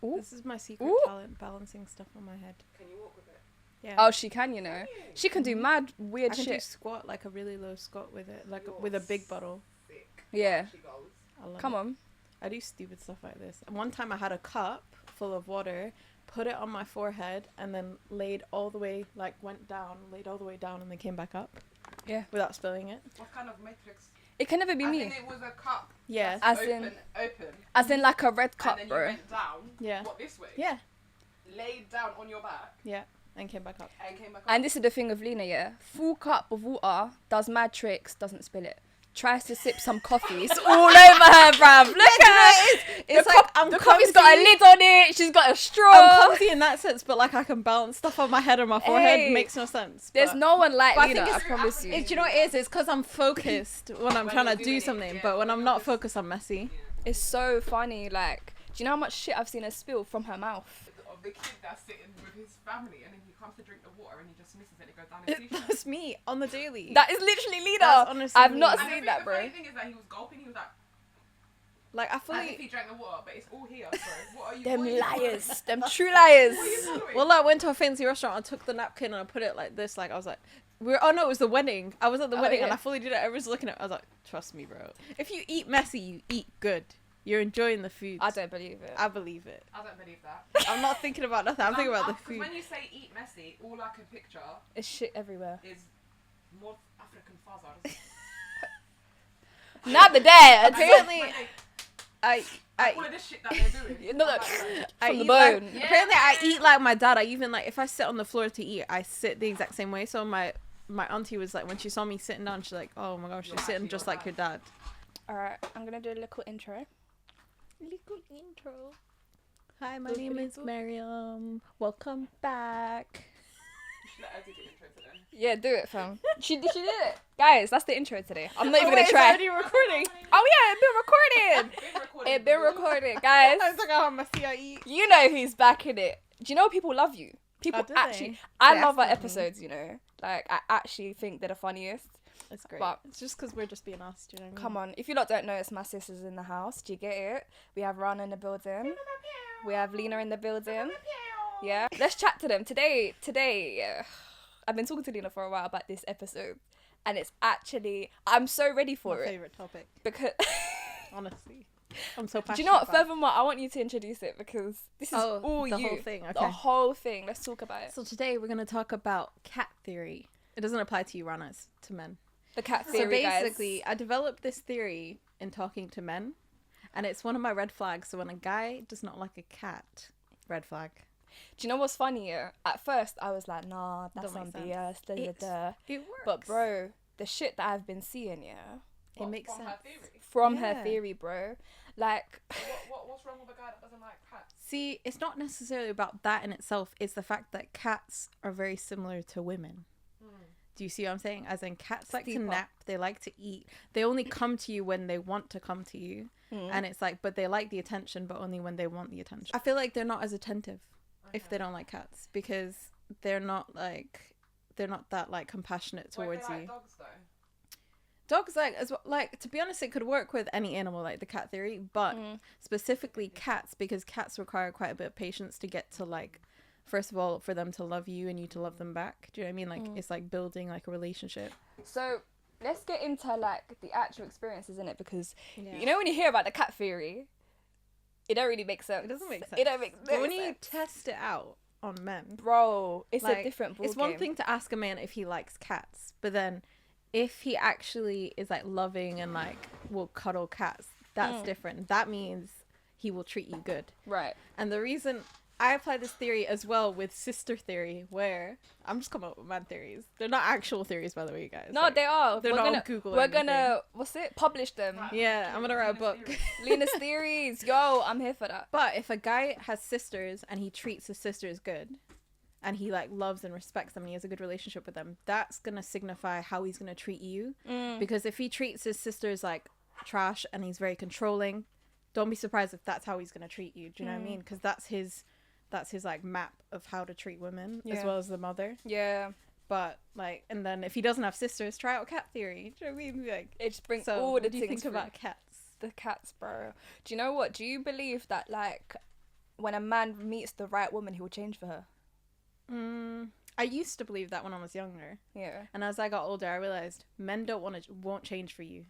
Ooh. This is my secret talent, balancing stuff on my head. Can you walk with it? Yeah. Oh, she can, you know. She can do mad weird I can do shit. squat, like a really low squat with it, like with a big bottle. Sick. Yeah. She goes. I love Come it. on. I do stupid stuff like this. And one time I had a cup full of water, put it on my forehead, and then laid all the way down, and then came back up. Yeah. Without spilling it. What kind of matrix? It can never be I me. think it was a cup. Yeah. As open. As in like a red cup, and then bro. you went down. Yeah. What, this way? Yeah. Laid down on your back. Yeah. And came back up. And came back up. And this is the thing with LENA, yeah. Full cup of water, does mad tricks, doesn't spill it. Tries to sip some coffee. It's all over her, bruv. Look at her. It's like the coffee's got a lid on it. She's got a straw. I'm clumsy in that sense, but like I can balance stuff on my head or my forehead. Hey, Makes no sense. There's no one like but I LENA, think I it's- promise you. Do you know what it is? It's because I'm focused when I'm When trying you're to doing do it, something, yeah. but when I'm When not you're focused, I'm messy. It's so funny. Like, do you know how much shit I've seen her spill from her mouth? Of the kid that's sitting with his family and then he comes to drink the water and he just misses it and it goes down his t-shirt. That's me on the daily. That is literally LENA. That's honestly I've me. not And seen the that, bro. funny thing is that he was gulping, he was like, Like I as if fully. he drank the water, but it's all here, bro. What are you Them what are you liars. following? Them true liars. What are you following? Well, I went to a fancy restaurant. I took the napkin and I put it like this. Like I was like, oh no, it was the wedding. I was at the Oh, wedding and yeah. I fully did it. Everyone's looking at. I was like, trust me, bro. If you eat messy, you eat good. You're enjoying the food. I don't believe it. I believe it. I don't believe that. I'm not thinking about nothing. I'm thinking about the Because food. when you say eat messy, all I can picture It's shit everywhere. is more African fuzzer. Not the dad. Apparently, I All of this shit that they're doing. No, no. I From the eat like- bone. Yeah. apparently I eat like my dad. I even like if I sit on the floor to eat, I sit the exact same way. So my auntie was like, when she saw me sitting down, she's like, oh my gosh, You're you're sitting actually just your like your dad. Alright, I'm gonna do a little intro. Little intro. Hi, my name is Miriam. Welcome back. You should let her do the intro to them. Yeah, do it, fam. She did it. Guys, that's the intro today. I'm not even wait, gonna it's try. already recording. Oh yeah, it been recorded. Been recording. It been recorded, guys. I was like, oh, messy I eat. You know who's back in it. Do you know people love you? People do actually. they? I They love our ask me. episodes. You know, like I actually think they're the funniest. It's great. But- It's just because we're just being asked, do you know what I mean? Come on, if you lot don't know, it's my sisters in the house. Do you get it? We have Rana in the building. We have LENA in the building. Yeah, let's chat to them today. I've been talking to LENA for a while about this episode, and it's actually I'm so ready for My it favorite topic, because honestly. I'm so passionate. do you know what? about it. Furthermore, I want you to introduce it because this is all the you. whole thing. The Okay. whole thing. Let's talk about it. So today we're gonna talk about cat theory. It doesn't apply to you, Rana. It's to men. The cat So theory, basically, guys. I developed this theory in talking to men, and it's one of my red flags. So when a guy does not like a cat, red flag. Do you know what's funny? Yeah? At first, I was like, nah, that's Don't some make BS. Da, da, da. It works. But bro, the shit that I've been seeing, yeah, it makes From sense. her theory. from her Yeah. theory, bro. Like, What's wrong with a guy that doesn't like cats? See, it's not necessarily about that in itself. It's the fact that cats are very similar to women. Do you see what I'm saying? As in, cats like to Deeper. nap, they like to eat. They only come to you when they want to come to you. And it's like, but they like the attention, but only when they want the attention. I feel like they're not as attentive if they don't like cats because they're not that like compassionate What if towards they you. like dogs though? Dogs like as well, like to be honest, it could work with any animal like the cat theory, but specifically cats because cats require quite a bit of patience to get to like, first of all, for them to love you and you to love them back. Do you know what I mean? Like it's like building like a relationship. so let's get into like the actual experiences in it because Yeah. you know when you hear about the cat theory, it don't really make sense. It doesn't make sense. It don't make But no when you sense. test it out on men, Bro, it's like, a different ball it's one game. thing to ask a man if he likes cats, but then if he actually is like loving and like will cuddle cats, that's different. That means he will treat you good. Right. And the reason I apply this theory as well with sister theory, where I'm just coming up with mad theories. They're not actual theories, by the way, you guys. No, Like, they are. they're we're not on gonna, Google or We're anything. gonna publish them. Yeah, I'm gonna write a book. Lena's theories. Yo, I'm here for that. But if a guy has sisters and he treats his sisters good, and he like loves and respects them and he has a good relationship with them, that's gonna signify how he's gonna treat you. Because if he treats his sisters like trash and he's very controlling, don't be surprised if that's how he's gonna treat you. Do you know what I mean? Because that's his like map of how to treat women as Yeah. well as the mother. Yeah. But like, and then if he doesn't have sisters, try out cat theory. Do you know what I mean? Like, It just brings so all what the do you things think through. about cats? The cats, bro. Do you know what? Do you believe that like when a man meets the right woman, he will change for her. I used to believe that when I was younger. Yeah. And as I got older, I realized men won't change for you.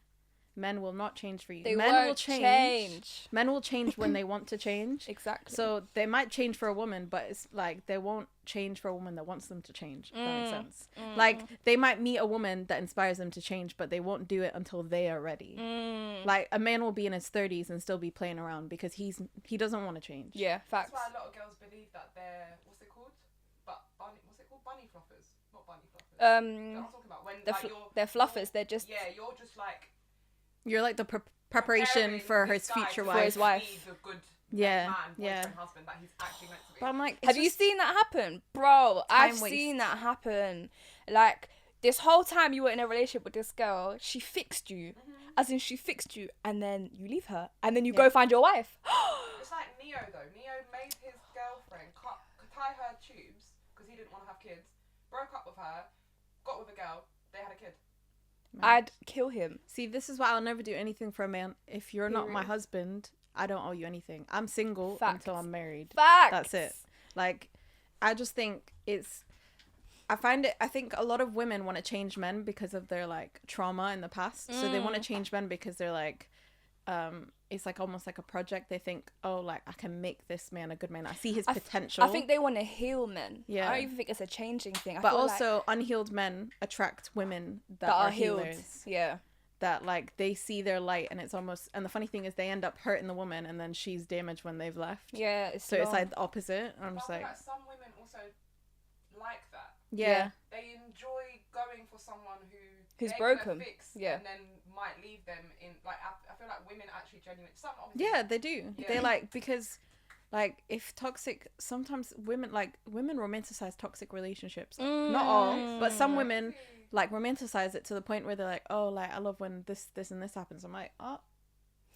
Men will not change for you. They Men won't will change. Men will change when when they want to change. Exactly. So they might change for a woman, but it's like they won't change for a woman that wants them to change. If that makes sense. Like they might meet a woman that inspires them to change, but they won't do it until they are ready. Like a man will be in his 30s and still be playing around because he doesn't want to change. Yeah, facts. That's why a lot of girls believe that they're, what's it called? What's it called? Bunny fluffers. Not bunny fluffers. You know what I'm talking about? When They're fluffers. They're just... Yeah, you're just like... You're like the preparation for his future wife. For his wife. He's a good Yeah, man, yeah. boyfriend, husband that he's actually meant to be. But I'm like, Have you seen that happen? Bro, I've Time waste. seen that happen. Like, this whole time you were in a relationship with this girl, she fixed you. As in, she fixed you, and then you leave her. And then you go find your wife. It's like Neo, though. Neo made his girlfriend tie her tubes because he didn't want to have kids, broke up with her, got with a girl, they had a kid. I'd kill him. See, this is why I'll never do anything for a man. If you're not my husband, I don't owe you anything. I'm single Facts. until I'm married. Facts. That's it. Like, I just think I think a lot of women want to change men because of their, like, trauma in the past. So they want to change men because they're, like, it's, like, almost like a project. They think, oh, like, I can make this man a good man. I see his potential. I think they want to heal men. Yeah. I don't even think it's a changing thing. But also, unhealed men attract women that are healed. healers. Yeah. That, like, they see their light and it's almost... And the funny thing is they end up hurting the woman and then she's damaged when they've left. Yeah, So it's, like, the opposite. And I'm just I feel like... like some women also like that. Yeah. They enjoy going for someone who's they're broken. gonna fix Yeah. and then might leave them in, like, I feel like women actually genuinely... Yeah, they do. Yeah. They, like... Because... Like, if toxic... Sometimes women romanticize toxic relationships. Not all, but some women, like, romanticize it to the point where they're like, oh, like, I love when this, and this happens. I'm like, oh,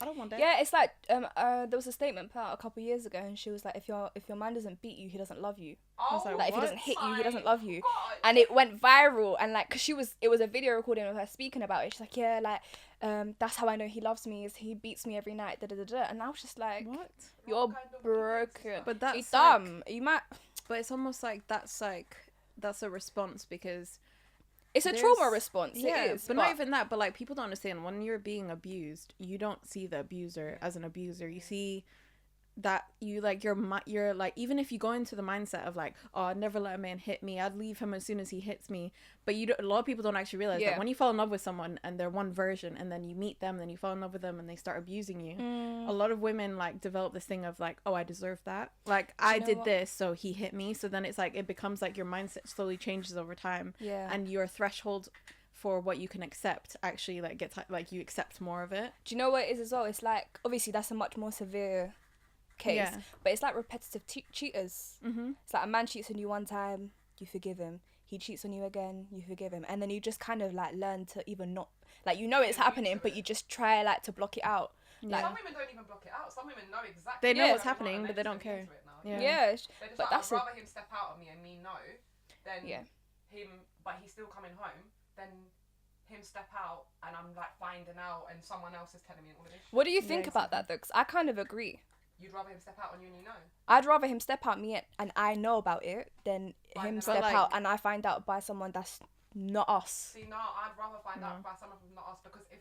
I don't want that. Yeah, it's like, there was a statement put out a couple years ago, and she was like, if your man doesn't beat you, he doesn't love you. Oh, was Like, if he doesn't hit you, he doesn't love you. God. And it went viral, and, like, cause it was a video recording of her speaking about it. She's like, yeah, like, that's how I know he loves me, is he beats me every night, da-da-da-da. And I was just like, What? you're What kind of broken. But that's You're dumb. You might... But it's almost like that's a response because... It's a trauma response. Yeah, it is. but not even that. But, like, people don't understand, when you're being abused, you don't see the abuser as an abuser. You see that you, like, you're like, even if you go into the mindset of, like, oh, I'd never let a man hit me, I'd leave him as soon as he hits me. But a lot of people don't actually realize that when you fall in love with someone and they're one version, and then you meet them, then you fall in love with them and they start abusing you. A lot of women, like, develop this thing of, like, oh, I deserve that. Like, I did this, so he hit me. So then it's like, it becomes like your mindset slowly changes over time. Yeah. And your threshold for what you can accept actually, like, gets, like, you accept more of it. Do you know what it is as well? It's like, obviously that's a much more severe case, but it's like repetitive cheaters. It's like a man cheats on you one time, you forgive him. He cheats on you again, you forgive him. And then you just kind of, like, learn to even not, like, you know it's happening, but you just try, like, to block it out. Yeah. Some women don't even block it out. Some women know exactly. They know what's going on, happening, and but they're they don't just care. into it now. Yeah. Yeah, They're just but like, that's I'd rather him step out on me and me know than him, but he's still coming home, then him step out and I'm, like, finding out and someone else is telling me all of this shit. What do you think about that, though? Because I kind of agree. You'd rather him step out on you and you know? I'd rather him step out me and I know about it than him step like- out and I find out by someone that's not us. See, no, I'd rather find out by someone from not us, because if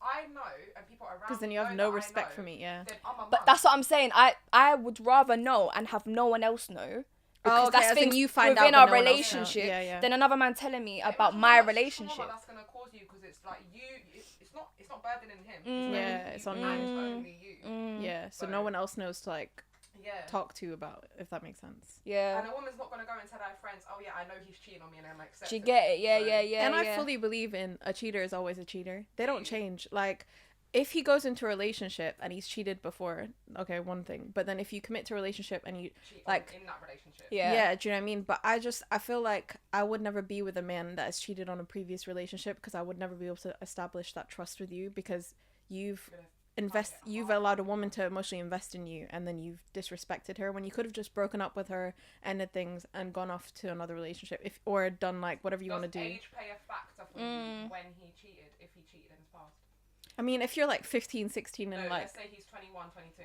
I know and people around Because then me you have know no that I respect know, for me, yeah. then I'm a But mug. that's what I'm saying. I would rather know and have no one else know. Because okay, that's as in things you find within out, our but no one else knows. relationship Yeah, yeah. than another man telling me Imagine about how my much relationship. trauma that's gonna cause you, because it's like it's not burdening him. Yeah, it's on you. And you. it's only you. Yeah, so So- no one else knows to, like, Yeah. talk to about it, if that makes sense. Yeah. And a woman's not gonna go and tell her friends, oh yeah, I know he's cheating on me, and I'm accepting. Do you get it? Yeah, So- yeah. And I fully believe in a cheater is always a cheater. They don't change. Like, if he goes into a relationship and he's cheated before, okay, one thing. But then if you commit to a relationship and you, Cheat like, in that relationship. Yeah. do you know what I mean? But I feel like I would never be with a man that has cheated on a previous relationship, because I would never be able to establish that trust with you, because you've allowed a woman to emotionally invest in you, and then you've disrespected her when you could have just broken up with her, ended things, and gone off to another relationship, or done, like, whatever you want to do. Does age play a factor for you when he cheated, if he cheated in his past? I mean, if you're like 15, 16 and No, like, let's say he's 21, 22.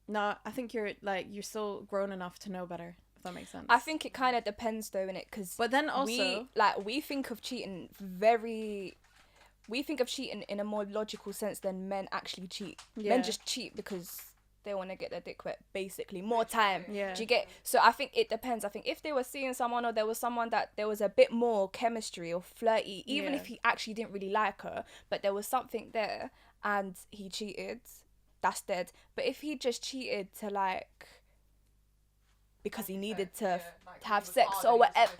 No, I think you're still grown enough to know better, if that makes sense. I think it kind of depends though, innit? Because but then also we think of cheating in a more logical sense than men actually cheat. Yeah. Men just cheat because they want to get their dick wet, basically. More time. Yeah. Do you get? So I think it depends. I think if they were seeing someone, or there was someone that there was a bit more chemistry or flirty, even if he actually didn't really like her, but there was something there and he cheated, that's dead. But if he just cheated to like, because he needed to have sex or whatever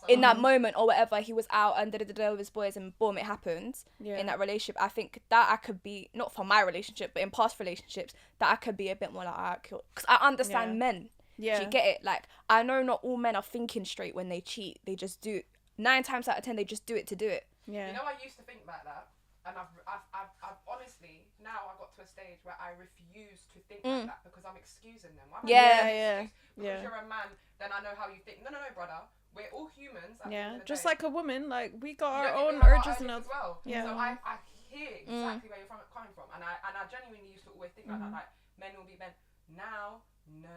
in that moment or whatever, he was out and with his boys and boom, it happened in that relationship. I think that I could be, not for my relationship, but in past relationships, that I could be a bit more like, alright, cool. Because I understand men. Yeah. Do you get it? Like, I know not all men are thinking straight when they cheat. They just do 9 times out of 10, they just do it to do it. Yeah. You know, I used to think like that, and I've honestly, now I got to a stage where I refuse to think like that because I'm excusing them. Why am I because you're a man, then I know how you think. No, brother. We're all humans. Yeah, just like a woman, like we got our own have urges and as well. Yeah. So I hear exactly where you're coming from, and I genuinely used to always think like that. Like men will be men. Now, no.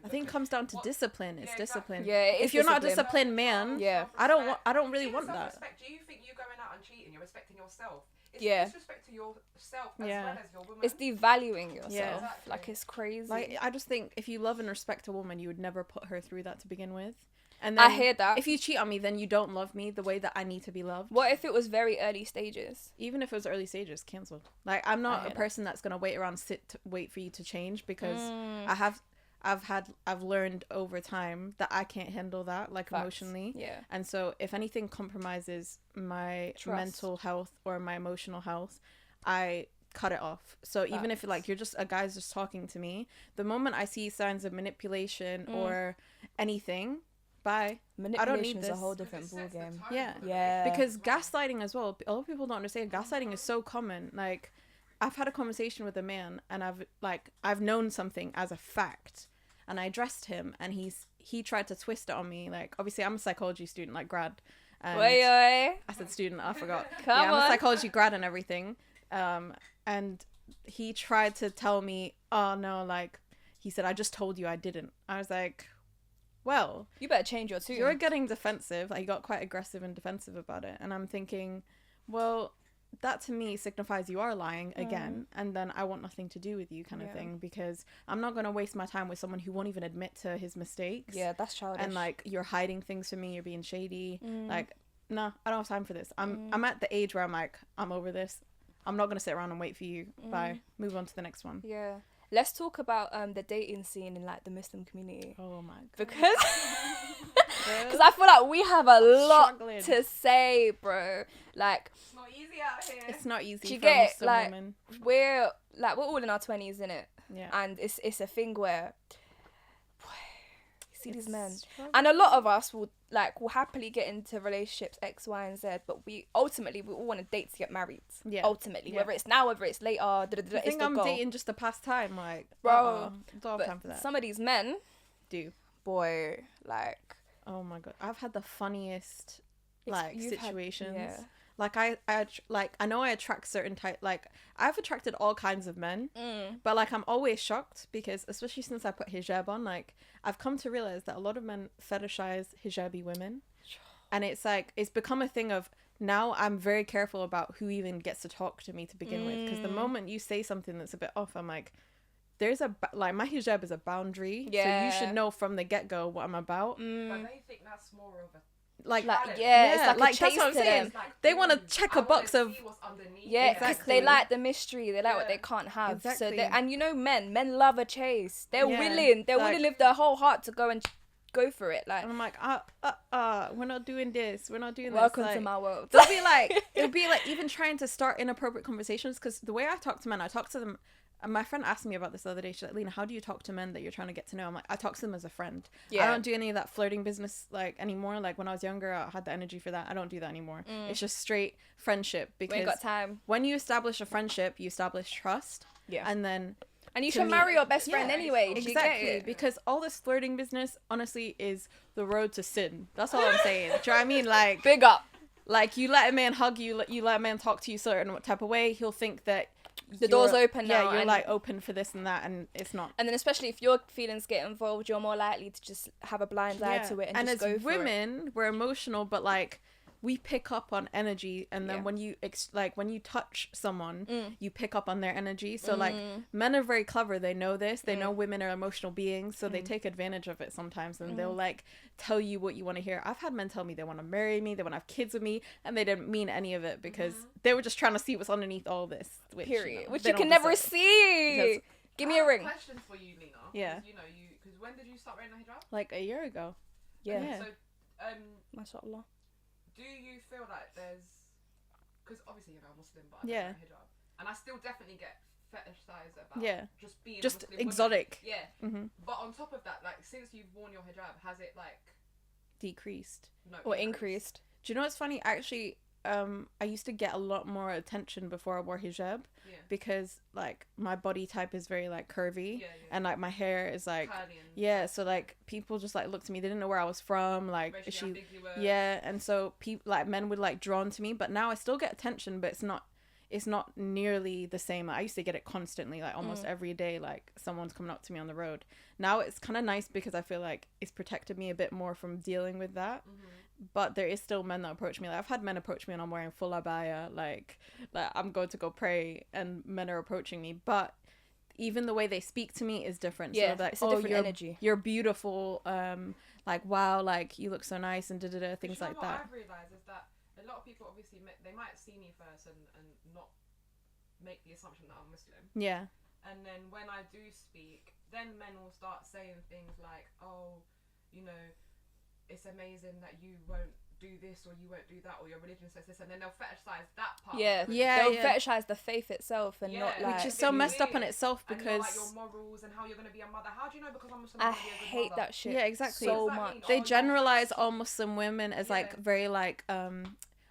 I think it comes down to discipline. It's discipline. Yeah, if you're not a disciplined man, I don't really want that. Do you think you going out and cheating, you're respecting yourself? It's disrespect to yourself as well as your woman. It's devaluing yourself. Yeah. Exactly. Like, it's crazy. Like, I just think if you love and respect a woman, you would never put her through that to begin with. And then I hear that. If you cheat on me, then you don't love me the way that I need to be loved. What if it was very early stages? Even if it was early stages, cancelled. Like, I'm not a person that's gonna wait around, wait for you to change, because I've learned over time that I can't handle that, like, emotionally. Yeah. And so if anything compromises my mental health or my emotional health, I cut it off. So even if like you're just a guy's just talking to me, the moment I see signs of manipulation or anything, bye. I don't need this. A whole different ball game. Yeah. Because gaslighting as well, a lot of people don't understand. Gaslighting is so common. Like, I've had a conversation with a man, and I've known something as a fact, and I addressed him, and he tried to twist it on me. Like, obviously I'm a psychology student, like grad. And I said student, I forgot. I'm a psychology grad and everything. And he tried to tell me, oh no, like, he said, I just told you I didn't. I was like, well, you better change your tune. You're getting defensive. Like, you got quite aggressive and defensive about it. And I'm thinking, well, that to me signifies you are lying again, and then I want nothing to do with you, kind of thing, because I'm not going to waste my time with someone who won't even admit to his mistakes. Yeah, that's childish. And like, you're hiding things from me, you're being shady. Like, nah, I don't have time for this. I'm at the age where I'm like, I'm over this. I'm not going to sit around and wait for you. Bye. Move on to the next one. Yeah. Let's talk about the dating scene in like the Muslim community. Oh my god. Because I feel like we have a lot to say, bro. Like, it's not easy out here. It's not easy. Do you for get it? Muslim Like, women. we're all in our 20s, innit? Yeah. And it's a thing where you see these men, and a lot of us will happily get into relationships X, Y, and Z, but we all want to date to get married. Yeah. Ultimately, whether it's now, whether it's later, I it's think the I'm goal. dating just to pass time, like, bro. Don't have time for that. Some of these men boy, like, oh my god, I've had the funniest situations. Like, I know I attract certain type, like, I've attracted all kinds of men, but like, I'm always shocked because, especially since I put hijab on, like, I've come to realize that a lot of men fetishize hijabi women, and it's like, it's become a thing of, now I'm very careful about who even gets to talk to me to begin with, because the moment you say something that's a bit off, I'm like, there's my hijab is a boundary, so you should know from the get-go what I'm about. But they think that's more of a it's like that's what I'm saying. Like, they want to check a box of because they like the mystery. They like what they can't have. Exactly. So and you know, men love a chase. They're willing with their whole heart to go and go for it. Like, and I'm like, we're not doing this. We're not doing welcome this. to my world. They'll be like, it'll be like even trying to start inappropriate conversations, because the way I talk to men, I talk to them. And my friend asked me about this the other day. She's like, Lena, how do you talk to men that you're trying to get to know? I'm like, I talk to them as a friend. I don't do any of that flirting business like anymore. Like, when I was younger, I had the energy for that. I don't do that anymore. It's just straight friendship, because we ain't got time. When you establish a friendship, you establish trust. Yeah. And you should marry your best friend anyway. Exactly. You get it? Because all this flirting business, honestly, is the road to sin. That's all I'm saying. Do you know what I mean? Like, big up. Like, you let a man hug you, you let a man talk to you certain type of way, he'll think that the door's open now. Yeah, you're and, like open for this and that, and it's not. And then especially if your feelings get involved, you're more likely to just have a blind eye to it and just go for it. And as women, we're emotional, but like we pick up on energy, and then when you when you touch someone, you pick up on their energy. So like men are very clever. They know this. They know women are emotional beings, so they take advantage of it sometimes, and they'll like tell you what you want to hear. I've had men tell me they want to marry me, they want to have kids with me, and they didn't mean any of it because they were just trying to see what's underneath all this. Which you can never see. Give me a ring. Question for you, Lena. Yeah. You know, because when did you start wearing a hijab? Like a year ago. Yeah. So, Mashallah. do you feel like there's, because obviously you're a Muslim, but I don't wear a hijab, and I still definitely get fetishized about just being just Muslim exotic. women. Yeah. But on top of that, like since you've worn your hijab, has it like decreased or increased? Do you know what's funny? Actually, I used to get a lot more attention before I wore hijab because like my body type is very like curvy and like my hair is like so like people just like looked at me, they didn't know where I was from, like and so people like men would like drawn to me, but now I still get attention, but it's not nearly the same. I used to get it constantly, like almost every day, like someone's coming up to me on the road. Now it's kind of nice because I feel like it's protected me a bit more from dealing with that. But there is still men that approach me. Like I've had men approach me and I'm wearing full abaya, like I'm going to go pray, and men are approaching me. But even the way they speak to me is different. Yeah, so like, it's a different energy. You're beautiful. Like wow, like you look so nice and things like that. What I've realized is that a lot of people obviously they might see me first and not make the assumption that I'm Muslim. Yeah. And then when I do speak, then men will start saying things like, oh, you know, it's amazing that you won't do this or you won't do that or your religion says this, and then they'll fetishize that part. They'll fetishize the faith itself and not like, which is so messed up in itself because like your morals and how you're going to be a mother. How do you know because I'm Muslim? I hate that shit. Yeah, exactly. So much. They generalize all Muslim women as like very like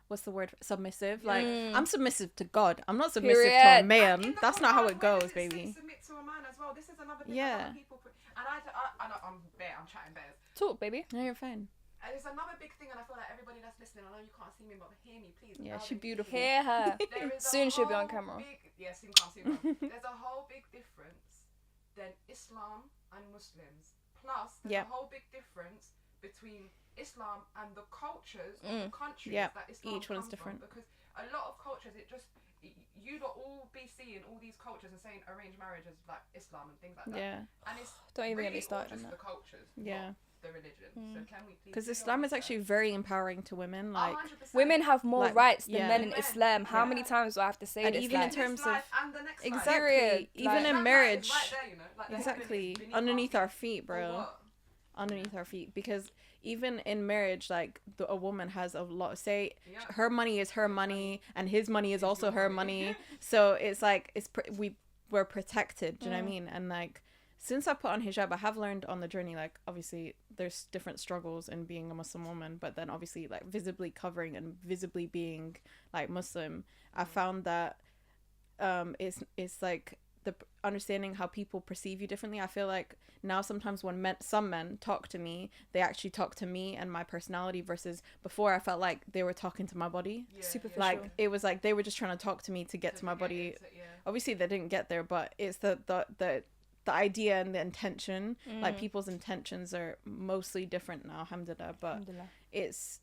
what's the word, submissive. Like I'm submissive to God, I'm not submissive to a man. That's not how it goes, baby. Submit to a man as well. This is another thing yeah people put, and I'm chatting bears. Talk, baby. No, you're fine. And it's another big thing, and I feel like everybody that's listening, I know you can't see me, but hear me, please. Yeah, she's beautiful. Hear her. Soon she'll be on whole camera. Soon come. There's a whole big difference than Islam and Muslims. Plus, there's a whole big difference between Islam and the cultures of the countries that Islam each one's comes different. From, because a lot of cultures, you'd all be seeing all these cultures and saying arranged marriage is like Islam and things like that. Yeah. And it's don't even really get me started just on that. the cultures. Yeah. The religion. So can we please? Because Islam is actually very empowering to women. Like 100%. Women have more like, rights than men in Men. Islam. How many times do I have to say And this? even like, in terms this life of and the next exactly, life. even like, in marriage, Right there, you know, like the exactly, heaven is underneath our feet, Or bro. what? Underneath our feet, because even in marriage, like a woman has a lot. Say Yeah. her money is her money, and his money is also her money. So it's like we're protected. Do you know what I mean? And like since I put on hijab, I have learned on the journey. Like obviously, there's different struggles in being a Muslim woman, but then obviously, like visibly covering and visibly being like Muslim, I found that it's like the understanding how people perceive you differently. I feel like now sometimes when some men talk to me, they actually talk to me and my personality, versus before I felt like they were talking to my body. Superficial. Like it was like they were just trying to talk to me to get to my body. Obviously they didn't get there, but it's the idea and the intention. Like people's intentions are mostly different now, alhamdulillah. But Alhamdulillah. it's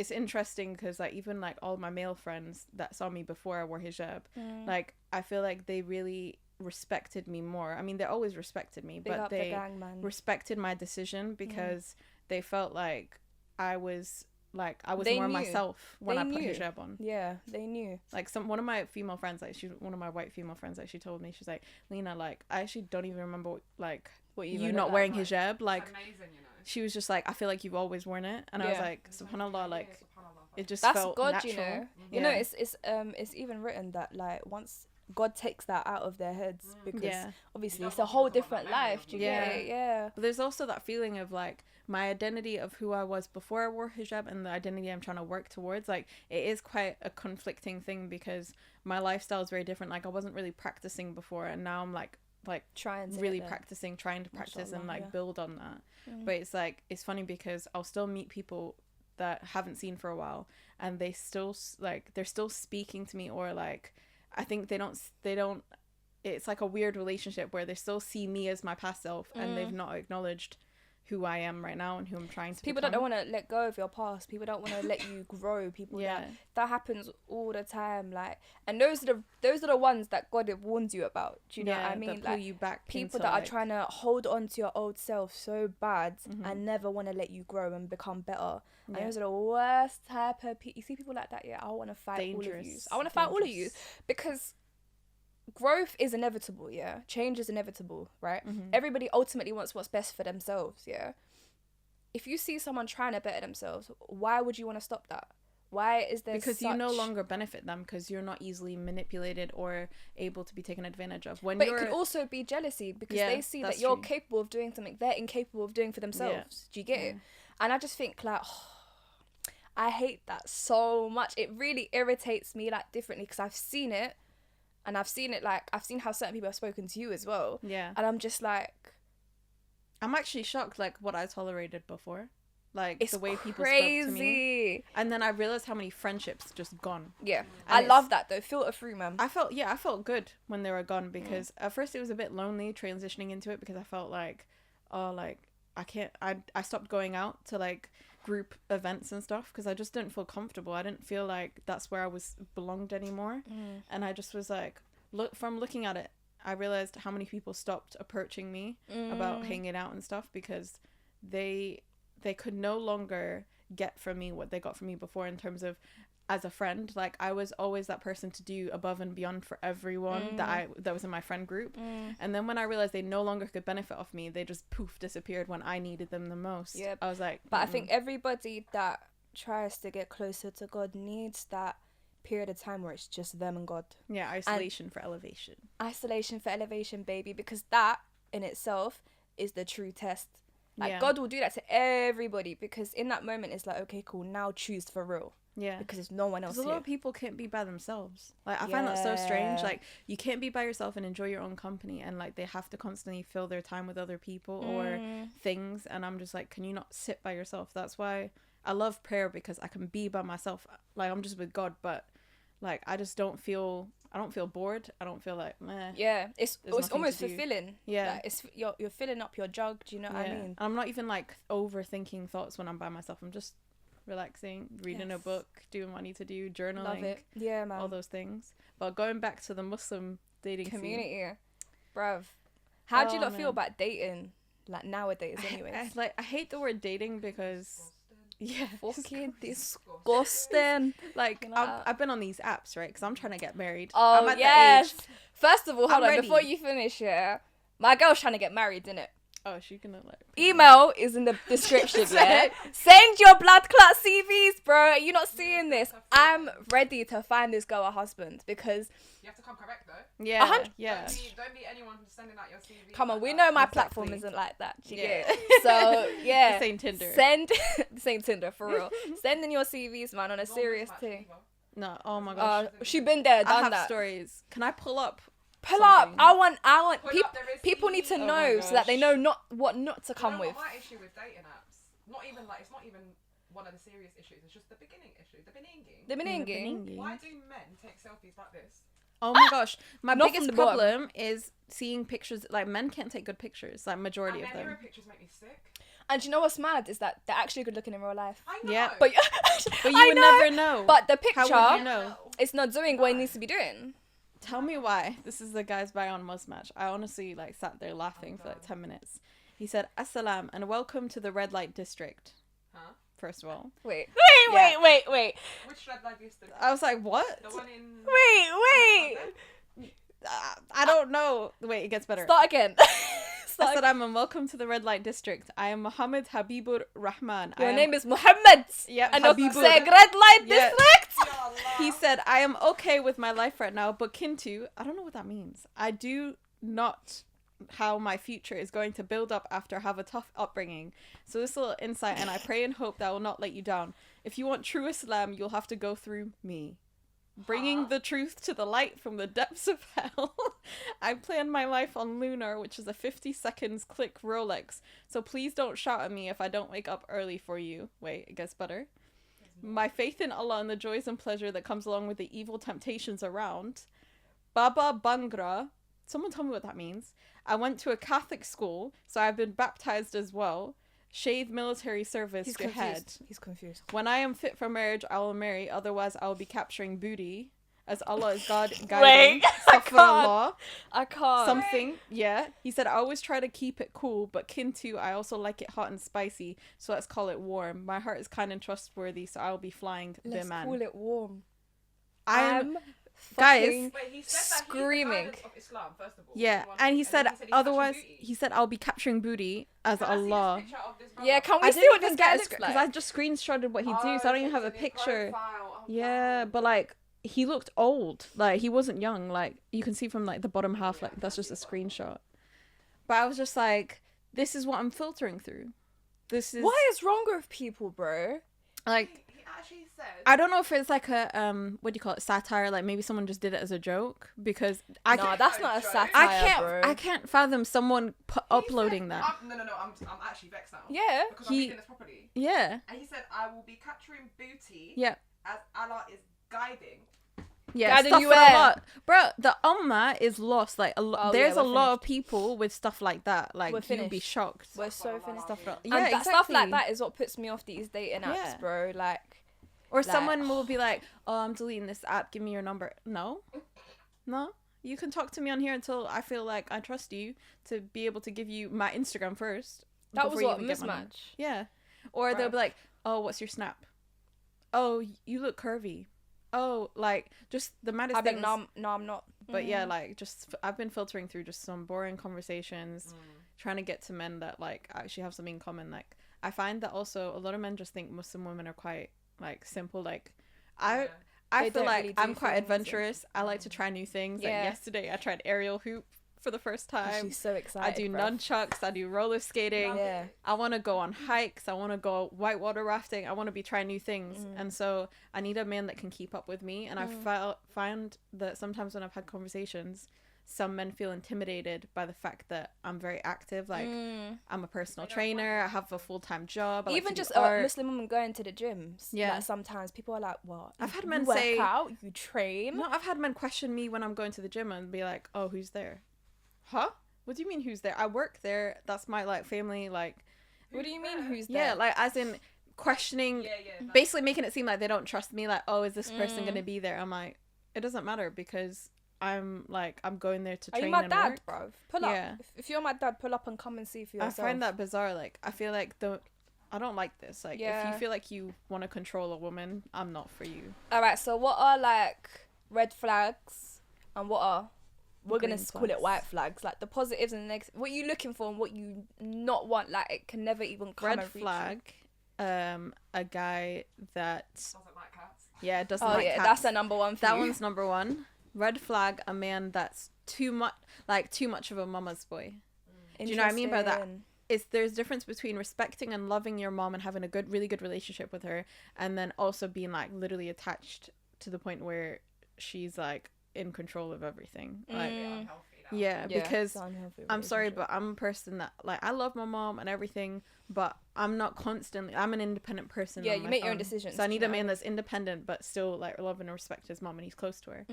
interesting because like even like all my male friends that saw me before I wore hijab, like I feel like they really respected me more. I mean, they always respected me, but they respected my decision because they felt like I was more myself when I put hijab on. Yeah, they knew. Like one of my female friends, like one of my white female friends, like she told me, she's like, Lena, like I actually don't even remember what you not wearing hijab. Like amazing, you know. she was just like, I feel like you've always worn it, and I was like, subhanallah, like it just that's felt God, natural. you know. You know, it's even written that like once God takes that out of their heads, because obviously it's a whole different life. Do you get it? Yeah. But there's also that feeling of like my identity of who I was before I wore hijab and the identity I'm trying to work towards. Like it is quite a conflicting thing because my lifestyle is very different. Like I wasn't really practicing before, and now I'm like trying to trying to practice and like build on that. But it's like it's funny because I'll still meet people that haven't seen for a while, and they're still speaking to me, or like I think they don't it's like a weird relationship where they still see me as my past self and they've not acknowledged who I am right now and who I'm trying to people become. don't want to let go of your past. People don't want to let you grow. People that happens all the time. Like, and those are the ones that God warns you about. Do you know what I mean? That pull you back people into, that are trying to hold on to your old self so bad and never want to let you grow and become better. And those are the worst type of people. You see people like that, I want to fight all of you. I want to fight all of you because growth is inevitable, change is inevitable, right? Everybody ultimately wants what's best for themselves. If you see someone trying to better themselves, why would you want to stop that? Why is there because you no longer benefit them because you're not easily manipulated or able to be taken advantage of. But it could also be jealousy because they see that you're capable of doing something they're incapable of doing for themselves. Do you get it? And I just think like I hate that so much. It really irritates me like differently because I've seen it. And I've seen how certain people have spoken to you as well. Yeah. And I'm just like... I'm actually shocked, like, what I tolerated before. Like, the way people spoke to me. And then I realized how many friendships just gone. Yeah. And I love that, though. Filter through, man. I felt good when they were gone because at first it was a bit lonely transitioning into it because I felt like, I stopped going out to, like, group events and stuff because I just didn't feel comfortable. I didn't feel like that's where I was belonged anymore. And I just was like, from looking at it, I realized how many people stopped approaching me about hanging out and stuff because they could no longer get from me what they got from me before in terms of as a friend. Like I was always that person to do above and beyond for everyone that was in my friend group. And then when I realized they no longer could benefit off me, they just disappeared when I needed them the most. Yep. I was like, but I think everybody that tries to get closer to God needs that period of time where it's just them and God. Yeah, isolation for elevation. Isolation for elevation, baby, because that in itself is the true test. Like God will do that to everybody because in that moment it's like, okay, cool, now choose for real. Yeah. Because there's no one else here. A lot of people can't be by themselves. Like I find that so strange. Like you can't be by yourself and enjoy your own company and like they have to constantly fill their time with other people or things, and I'm just like, can you not sit by yourself? That's why I love prayer because I can be by myself. Like I'm just with God, but like I don't feel bored. I don't feel like meh. Yeah, it's almost fulfilling. Yeah, like, it's you're filling up your jug. Do you know what I mean? And I'm not even like overthinking thoughts when I'm by myself. I'm just relaxing, reading a book, doing what I need to do, journaling. Love it. Yeah, man. All those things. But going back to the Muslim dating community, bruv, how do you not feel about dating like nowadays? Anyways, I hate the word dating because. Yeah, fucking disgusting. Like I've been on these apps, right? Because I'm trying to get married. Oh, I'm at yes. the age. First of all, hold on before you finish. My girl's trying to get married, innit? Oh, she's gonna like. Email is in the description. Yeah. Send your blood clot CVs, bro. You're not seeing this. I'm ready to find this girl a husband because. You have to come correct though. Yeah. Yeah. Don't be anyone who's sending out your CV. Come on, we know my platform isn't like that. Do you get it? So yeah. This ain't Tinder. This ain't Tinder for real. Send in your CVs, man, on a serious thing. No, oh my gosh. She been there, done I have that. Stories. Can I pull up? Pull up. I want. People need to know so that they know what not to come with. My issue with dating apps, it's not even one of the serious issues. It's just the beginning issue, the beninging. Why do men take selfies like this? Oh my gosh, my biggest problem is seeing pictures. Like men can't take good pictures. Like majority of them. Mirror pictures make me sick. And you know what's mad is that they're actually good looking in real life. I know. Yeah, but you would never know. But the picture, how would you know? It's not doing what it needs to be doing. Tell me why. This is the guy's bio on Muzmatch. I honestly sat there laughing for 10 minutes. He said, "Assalam and welcome to the red light district." Huh? First of all. Wait. Which red light district? I was like, what? The one in. Wait. I don't know. Wait, it gets better. Start again. Assalam and welcome to the red light district. I am Muhammad Habibur Rahman. Your name is Muhammad. Yeah, and you're saying red light district? He said, I am okay with my life right now, but Kintu, I don't know what that means. I do not how my future is going to build up after I have a tough upbringing. So this little insight, and I pray and hope that I will not let you down. If you want true Islam, you'll have to go through me. Bringing the truth to the light from the depths of hell. I planned my life on Lunar, which is a 50 seconds click Rolex. So please don't shout at me if I don't wake up early for you. Wait, it gets better. My faith in Allah and the joys and pleasure that comes along with the evil temptations around. Baba Bangra, Someone tell me what that means. I went to a Catholic school, so I've been baptized as well. Shave military service. He's Go ahead. confused. He's confused. When I am fit for marriage, I will marry. Otherwise, I will be capturing booty. As Allah is God guiding. Wait, I Astaghfirullah. I can't. Something. Yeah. He said, I always try to keep it cool, but kintu, I also like it hot and spicy. So let's call it warm. My heart is kind and trustworthy, so I'll be flying the Let's man. call it warm. I'm guys fucking Wait, he said that screaming. He's the guidance of Islam, first of all. yeah, He wants- and he said then he's otherwise. catching booty. He said I'll be capturing booty as Can I see this Allah. picture of this brother? Yeah, can we I see didn't what this even guy get looks because like? I just screenshotted what he do, so I Oh, don't even have a it's in his picture. profile. Oh, Yeah, wow. but like he looked old. Like he wasn't young. Like you can see from like the bottom half. Like that's just a screenshot. But I was just like, this is what I'm filtering through. This is What is wrong with people, bro? like He actually said. I don't know if it's like a what do you call it, satire? Like maybe someone just did it as a joke because I No, can't. that's not a joke. satire, I bro. can't fathom someone He uploading said- that. No, I'm actually vexed now. Yeah. Because He- I'm reading this properly. Yeah, And he said, I will be capturing booty yeah. as Allah is guiding. Yeah, Guiding stuff you for a where? lot. Bro, the ummah is lost. Like Oh, there's yeah, a we're lot of people with stuff like that. Like We're you'll be finished. shocked. We're so finished. Stuff like And yeah, that stuff like exactly. that is what puts me off these dating apps, Yeah. bro. Like, Or like- someone will be like, "Oh, I'm deleting this app. Give me your number." No. You can talk to me on here until I feel like I trust you to be able to give you my Instagram first. that was before you what even get my number. mismatch. Yeah. Or they'll Bruh. be like, "Oh, what's your snap? Oh, you look curvy. Oh, like just the maddest I've been things." no, I'm not. But yeah, like just I've been filtering through just some boring conversations, trying to get to men that like actually have something in common. Like I find that also a lot of men just think Muslim women are quite like simple. Like I Yeah. I They feel don't like really do I'm quite things. adventurous. I like to try new things. Like Yeah. yesterday I tried aerial hoop for the first time. She's so I excited. do bruv. nunchucks. I do roller skating. Yeah. I want to go on hikes. I want to go whitewater rafting. I want to be trying new things. And so I need a man that can keep up with me. And I find that sometimes when I've had conversations, some men feel intimidated by the fact that I'm very active. Like I'm a personal trainer. I have a full-time job. I like Even to do just art. Muslim women going to the gyms. Yeah. Like sometimes people are like, "What? I've had You men work say- out, you train." No, I've had men question me when I'm going to the gym and be like, "Oh, who's there?" Huh? What do you mean who's there? I work there. That's my like family. Like What do you mean? Who's yeah, there? like as in questioning. Yeah. Basically making it seem like they don't trust me, like, oh, is this person gonna be there? I'm like, it doesn't matter because I'm going there to Are train you my and dad, work. bro? Pull Yeah. up. If you're my dad, pull up and come and see for I yourself. find that bizarre. Like I feel like I don't like this. Like if Yeah. you feel like you want to control a woman, I'm not for you. All right. So what are like red flags, and what are we're gonna Green call it flags. white flags? Like the positives and the negatives. What you looking for and what you not want. Like it can never even come Red and reach you. flag, a guy that Doesn't like cats. doesn't Oh like yeah, cats. that's a number one. For That you. one's number one. Red flag, a man that's too much of a mama's boy. Do you know what I mean by that? Interesting. There's difference between respecting and loving your mom and having a really good relationship with her, and then also being like literally attached to the point where she's like in control of everything. Like Unhealthy now. yeah, because it's an unhealthy I'm sorry, relationship. but I'm a person that like I love my mom and everything, but I'm not constantly. I'm an independent person. Yeah, on you my make your own own. decisions, So I do you need know a what I man mean? that's independent but still like love and respect his mom and he's close to her.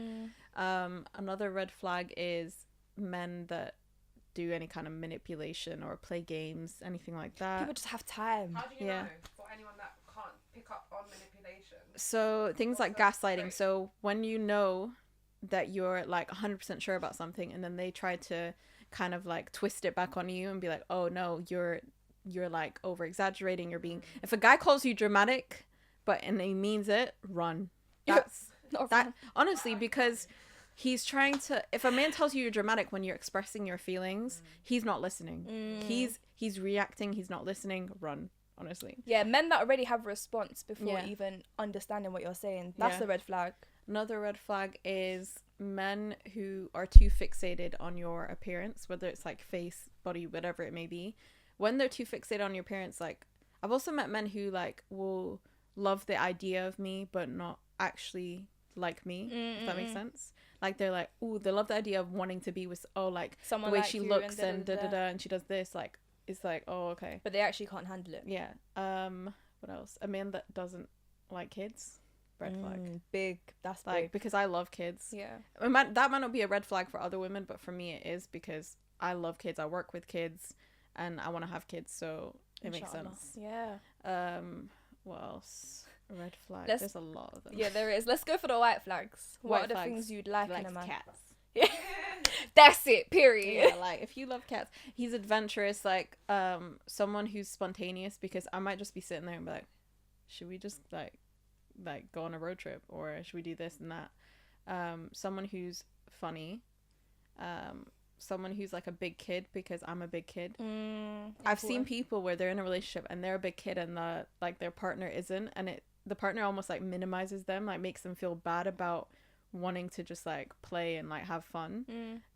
Another red flag is men that do any kind of manipulation or play games, anything like that. People just have time. How do you Yeah. know? For anyone that can't pick up on manipulation. So things like What's that? gaslighting. So when you know that you're like 100% sure about something and then they try to kind of like twist it back on you and be like, oh no, you're like over exaggerating, you're being, if a guy calls you dramatic and he means it, run. That's Not that wrong. honestly, because he's trying to, if a man tells you you're dramatic when you're expressing your feelings, he's not listening. He's reacting, he's not listening. Run, honestly. Yeah, men that already have a response before Yeah. even understanding what you're saying. That's Yeah. the red flag. Another red flag is men who are too fixated on your appearance, whether it's like face, body, whatever it may be. When they're too fixated on your appearance, like I've also met men who like will love the idea of me but not actually like me, if that makes sense. Like they're like, ooh, they love the idea of wanting to be with Someone the way like she you looks and and da-da-da, and she does this, like it's like, oh, okay. But they actually can't handle it. Yeah. What else? A man that doesn't like kids. red flag. Big. That's Like, big. because I love kids. Yeah. That might not be a red flag for other women, but for me it is, because I love kids. I work with kids, and I want to have kids, so it makes Inshallah. sense. Yeah. What else? Red flag. Let's- There's a lot of them. Yeah, there is. Let's go for the white flags. What White are the flags. things you'd like He in a likes man? cats. That's it. Period. Yeah, like if you love cats, he's adventurous. Like someone who's spontaneous, because I might just be sitting there and be like, should we just like go on a road trip, or should we do this and that? Someone who's funny. Someone who's like a big kid, because I'm a big kid. I've seen people where they're in a relationship and they're a big kid, and their partner isn't, and the partner almost like minimizes them, like makes them feel bad about wanting to just like play and like have fun.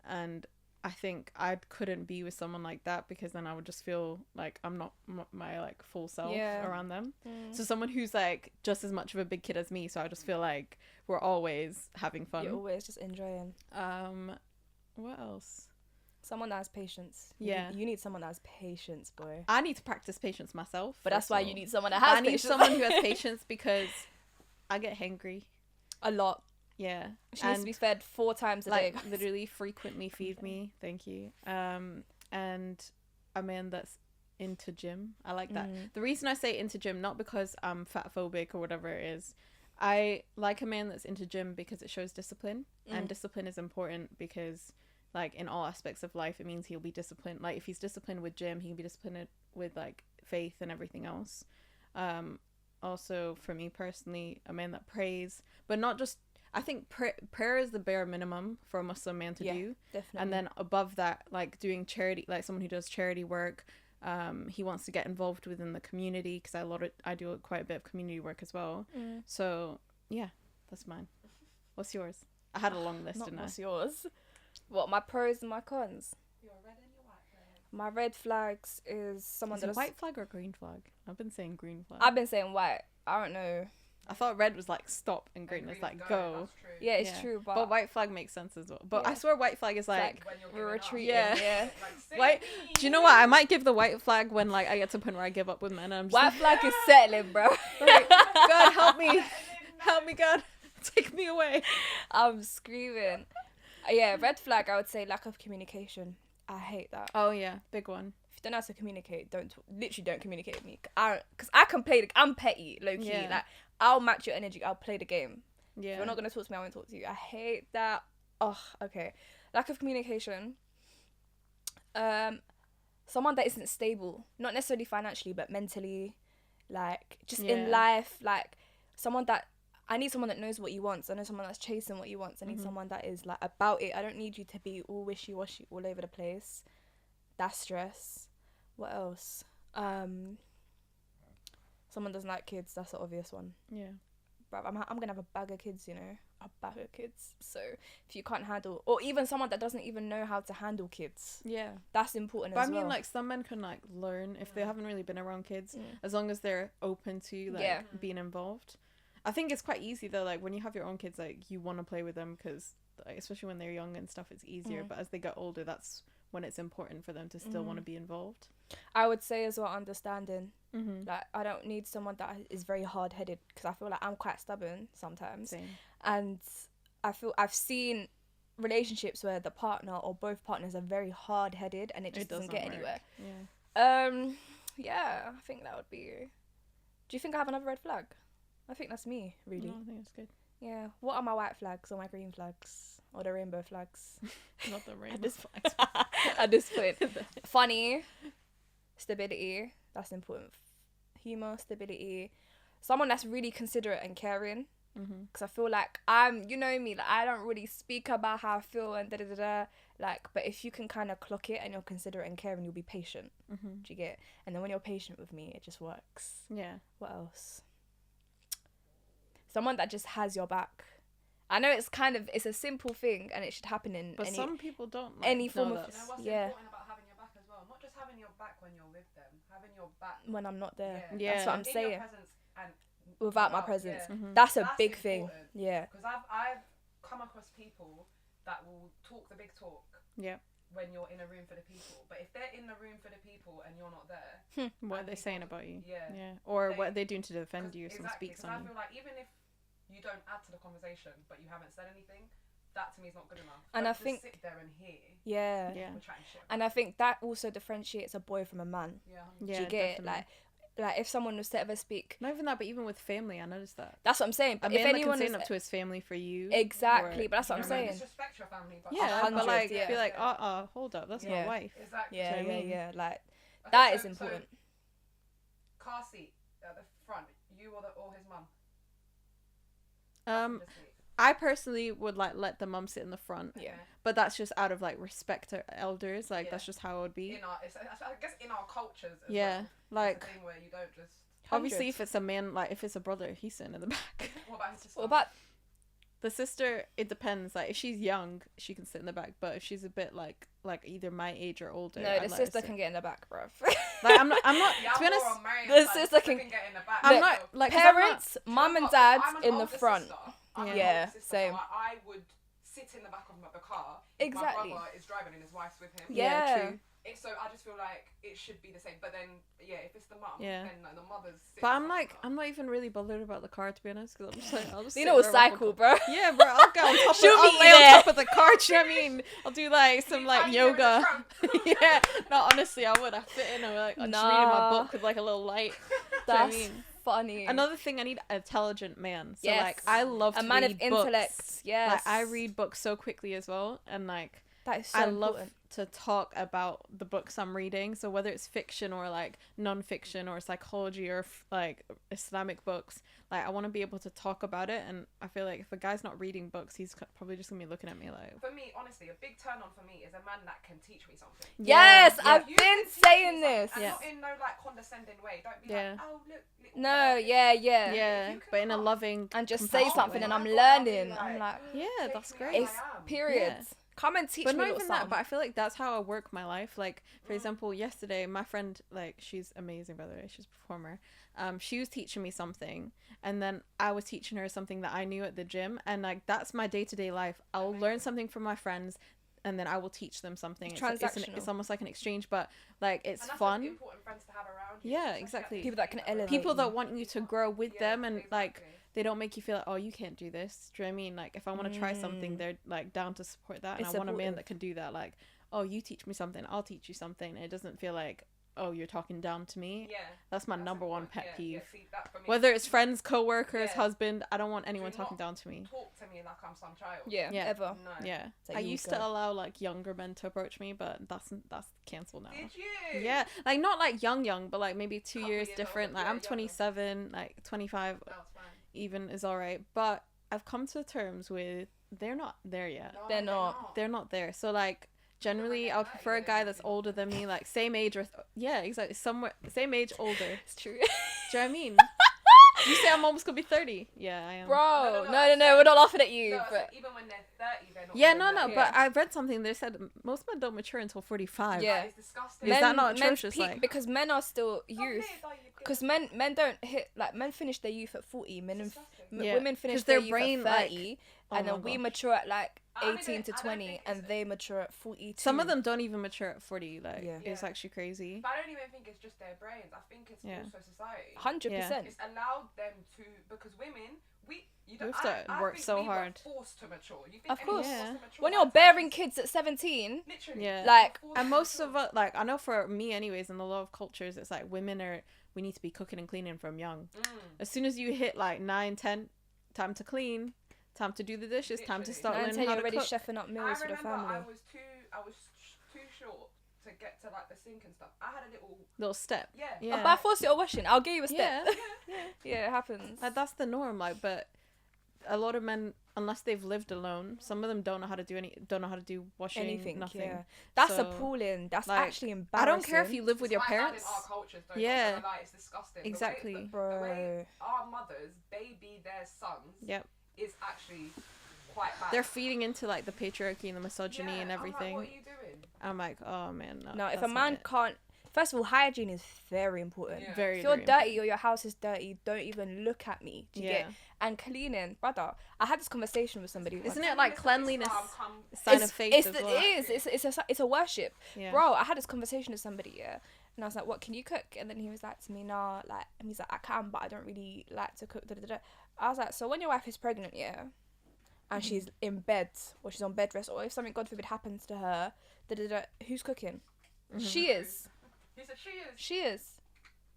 And I think I couldn't be with someone like that, because then I would just feel like I'm not my like full self around them. So someone who's like just as much of a big kid as me, so I just feel like we're always having fun. You're always just enjoying. What else? Someone that has patience. Yeah. You need someone that has patience, boy. I need to practice patience myself. But that's first why of you all. need someone that has I need patience. someone who has patience, because I get hangry. A lot. Yeah. She needs to be fed 4 times a like day. literally frequently feed me. Thank you. And a man that's into gym. I like that. The reason I say into gym, not because I'm fat phobic or whatever it is. I like a man that's into gym because it shows discipline, and discipline is important, because like in all aspects of life, it means he'll be disciplined. Like if he's disciplined with gym, he can be disciplined with like faith and everything else. Also for me personally, a man that prays, but not just, I think prayer is the bare minimum for a Muslim man to do. Definitely. And then above that, like doing charity, like someone who does charity work. He wants to get involved within the community, because I do quite a bit of community work as well. So yeah, that's mine. What's yours? I had a long list, didn't I? What's yours? What, my pros and my cons? Your red and your white flag. My red flags is someone Is it that's white flag or green flag? I've been saying green flag. I've been saying white. I don't know. I thought red was like stop and green is like go. That's true. Yeah, it's Yeah. true, But white flag makes sense as well. But Yeah. I swear white flag is like, When you're we're giving up. retreating. Yeah. Like, save white. me. Do you know what? I might give the white flag when like I get to a point where I give up with men. And I'm just White flag is settling, bro. like, God help me, help me, God, take me away. I'm screaming. Yeah, red flag, I would say lack of communication. I hate that. Oh yeah, big one. If you don't know how to communicate, literally don't communicate with me. Because I can play I'm petty, low key. Yeah. Like, I'll match your energy. I'll play the game. If Yeah. you're not going to talk to me, I won't talk to you. I hate that. Oh, okay. Lack of communication. Someone that isn't stable. Not necessarily financially, but mentally. Like, just in life. Like, I need someone that knows what he wants. I know someone that's chasing what he wants. I need someone that is, like, about it. I don't need you to be all wishy-washy all over the place. That's stress. What else? Someone doesn't like kids. That's the obvious one. Yeah. Bruv, I'm gonna have a bag of kids, you know, a bag of kids. So if you can't handle, or even someone that doesn't even know how to handle kids, Yeah. that's important But as I mean, well. like, some men can like learn if they haven't really been around kids, as long as they're open to like being involved. I think it's quite easy though, like when you have your own kids, like you want to play with them, because like, especially when they're young and stuff, it's easier. But as they get older, that's when it's important for them to still want to be involved. I would say as well, understanding. Like, I don't need someone that is very hard-headed, because I feel like I'm quite stubborn sometimes. Same. And I feel I've seen relationships where the partner or both partners are very hard-headed, and it just doesn't get work. anywhere. Yeah. Yeah, I think that would be. Do you think I have another red flag? I think that's me, really. No, I think it's good. Yeah. What are my white flags or my green flags or the rainbow flags? Not the rainbow this- flags. At this point, funny, stability. That's important. Humor, stability. Someone that's really considerate and caring. Because I feel like you know me, like I don't really speak about how I feel and da da da da. Like, but if you can kind of clock it and you're considerate and caring, you'll be patient. Do you get? And then when you're patient with me, it just works. Yeah. What else? Someone that just has your back. I know it's a simple thing and it should happen in But any some people don't like, any form know of that. You know what's Yeah. important about having your back as well? Not just having your back when you're with them, having your back when I'm not there. Yeah. That's what I'm in saying. your presence and Without my presence. yeah. That's a That's big thing. important. Yeah. Because I've come across people that will talk the big talk Yeah. when you're in a room for the people, but if they're in the room for the people and you're not there, What are they people- saying about you? yeah. Yeah. Or They- what are they doing to defend you if someone exactly, speaks 'cause on I you? feel like even if you don't add to the conversation, but you haven't said anything, that to me is not good enough. And Don't I just think- sit there and hear. Yeah. We're chatting shit. And I think that also differentiates a boy from a man. Yeah. Yeah, Do you get it? definitely. Like if someone was to ever speak, Not even that, but even with family, I noticed that. that's what I'm saying. A But man if that anyone can is stand up to his family for you. exactly, or- but that's what I'm Don't saying. disrespect your family, but Yeah, 100, but like, yeah. be like, hold up, that's Yeah. my wife. Exactly. Yeah, Do you know what I mean? yeah. Like Okay, that is so important. car seat at the front, you or his mum. Um, Passenger seat. I personally would like let the mum sit in the front, Yeah. but that's just out of like respect to elders. Like Yeah. that's just how it would be. I guess in our cultures. As Yeah, well, like it's a thing where you don't just. obviously 100. if it's a man, like if it's a brother, he's sitting in the back. What about his sister? What about The sister, it depends. Like if she's young, she can sit in the back, but if she's a bit like either my age or older, no? I'd The let her sister sit. can get in the back, bruv. Like I'm not. Yeah, To be I'm honest, more on Marian's the side. sister can- get in the back. I'm Look, not like 'cause I'm not- Parents, mum and I'm dad an in the older front. sister. I'm an Yeah, older sister, same. So I would sit in the back of the car. If Exactly. My brother is driving and his wife's with him. Yeah. true. So I just feel like it should be the same. But then, if it's the mum, Yeah. then the mother's. But I'm not even really bothered about the car, to be honest, because I'm just like, I'll just. You sit know, we'll wherever I cycle, want. bro. Yeah, bro, I'll go on top. She'll I'll meet lay you on there. top of the car. Do you know what I mean? I'll do like some like yoga. Yeah, no, honestly, I would. I fit in. I'm like, I'm just reading my book with like a little light. Do you know what I That's mean? funny. Another thing, I need an intelligent man. So Yes. like, I love a to man read of intellect. books. Yes. Like I read books so quickly as well, and like That is so I important. love to talk about the books I'm reading. So whether it's fiction or like non-fiction or psychology or like Islamic books, like I want to be able to talk about it. And I feel like if a guy's not reading books, he's probably just gonna be looking at me like. For me, honestly, a big turn on for me is a man that can teach me something. Yes, Yeah. I've You been can teach me saying something, this. and Yeah. not in no like condescending way. Don't be Yeah. like, oh look. little No, girl, yeah. Yeah, you can but in a come loving And just say compassionate something way. and I'm Oh my God, I'll be learning. I'm like, Yeah, take that's me great. as it's I am. periods. Come and teach But me not little even that, something. but I feel like that's how I work my life. Like, for example, yesterday, my friend, like, she's amazing, by the way, she's a performer. She was teaching me something, and then I was teaching her something that I knew at the gym, and like that's my day-to-day life. I'll learn something from my friends, and then I will teach them something. It's almost like an exchange, but like it's And that's fun. important friends to have around you, Yeah, especially exactly. at People that can elevate People you. that want you to grow with Yeah, them, and like exactly. they don't make you feel like, oh, you can't do this. Do you know what I mean? Like if I want to try something, they're like down to support that, and It's I want a man supportive. that can do that. Like, oh, you teach me something, I'll teach you something. And it doesn't feel like, oh, you're talking down to me. Yeah. That's my That's number one important. pet Yeah, peeve. see, that for me. Whether it's friends, co-workers, Yeah. husband, I don't want anyone Do talking not down to me. Talk to me like I'm some child. Yeah, Yeah. ever. No. Yeah, So I you used go. to allow like younger men to approach me, but that's cancelled now. Did you? Yeah, like not like young, but like maybe 2 Couple years years different. older, Like yeah, I'm younger. 27, like 25 That was fine. even is alright, but I've come to terms with they're not there yet. No, They're not. They're not there. So like generally I would prefer a guy that's older than me, like same age or yeah, exactly, somewhere same age older. It's true. Do you know what I mean? You say I'm almost gonna be 30. Yeah, I am. Bro, No, no, we're not laughing at you. No, but even when they're 30, they're not. Yeah, even no, there. but I read something. They said most men don't mature until 45. Yeah. It's disgusting. Is that not men's atrocious, peak like- because men are still Stop youth. it, though, you Because get- men don't hit like men finish their youth at 40. Men and disgusting. Yeah, women finish 'cause their their youth brain, at like- 30, Oh and my then we gosh. mature at like I mean, 18 to I don't 20, think and it's- they mature at 42. Some of them don't even mature at 40. Like Yeah. it's Yeah. actually crazy. But I don't even think it's just their brains. I think it's Yeah. also society. 100%. It's allowed them to, because women, you don't. We have to work think so we were hard. forced to mature. You think Of anyone course. was Yeah. forced to mature? When you're That's bearing actually- kids at 17, literally, Yeah. Like- you're forced And to most mature. of us, like I know for me anyways, in a lot of cultures, it's like women we need to be cooking and cleaning from young. As soon as you hit like 9, 10, time to clean, time to do the dishes, time to Literally. start 9, learning 10, how you're to already cook. chefing up meals I for the remember family. I was too short to get to like the sink and stuff. I had a little, Little step. yeah. Yeah. But I forced you to washing. I'll give you a step. Yeah. Yeah, it happens. Like that's the norm. Like, but a lot of men, unless they've lived alone, some of them don't know how to do washing, Anything, nothing. yeah. That's So, appalling. That's like, actually I embarrassing. don't care if you live with your It's quite bad parents. in our cultures, though. Yeah. Not gonna lie, it's disgusting. Exactly. The way Bro. our mothers baby their sons Yep. is actually quite bad. They're feeding into like the patriarchy and the misogyny and I'm like, everything. what are you doing? I'm like, oh man, no. No, if a that's not man it. can't. First of all, hygiene is very important. Yeah. Very, If you're very dirty or your house is dirty, don't even look at me. Do you Yeah. get? And cleaning, brother. I had this conversation with somebody. once. Isn't it like cleanliness? Islam A sign It's- of faith it's as the- well. It is. It's a worship, Yeah. bro. I had this conversation with somebody, yeah, and I was like, "What can you cook?" And then he was like to me, "Nah, like," and he's like, "I can, but I don't really like to cook." Da, da, da. I was like, so when your wife is pregnant, yeah, and she's in bed or she's on bed rest, or if something, God forbid, happens to her, who's cooking? She is. You said she is. She is.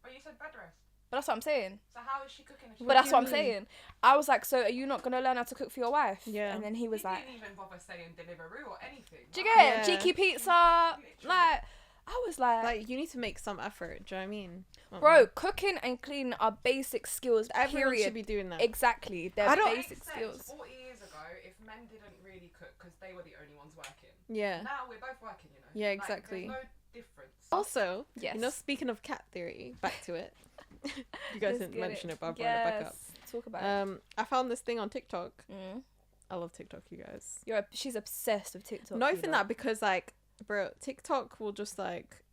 But you said bed rest. But that's what I'm saying. So how is she cooking? If she But that's what I'm saying. I was like, so are you not gonna learn how to cook for your wife? Yeah. And then he was He like, didn't even bother saying Deliveroo or anything. do you get it? Yeah. Cheeky pizza. Literally. Like, I was like, Like, you need to make some effort. Do you know what I mean? bro, cooking and cleaning are basic skills. Everyone Period. should be doing that. Exactly. They're I don't- basic Makes sense skills. 40 years ago, if men didn't really cook because they were the only ones working. Yeah. Now we're both working, you know. Yeah, Like, exactly. there's no difference. Also, Yes. you know, speaking of cat theory, back to it. You guys Let's didn't get mention it, but I brought it back up. Talk about it. I found this thing on TikTok. Mm. I love TikTok, you guys. She's obsessed with TikTok. Not you even know. that, because like, bro, TikTok will just like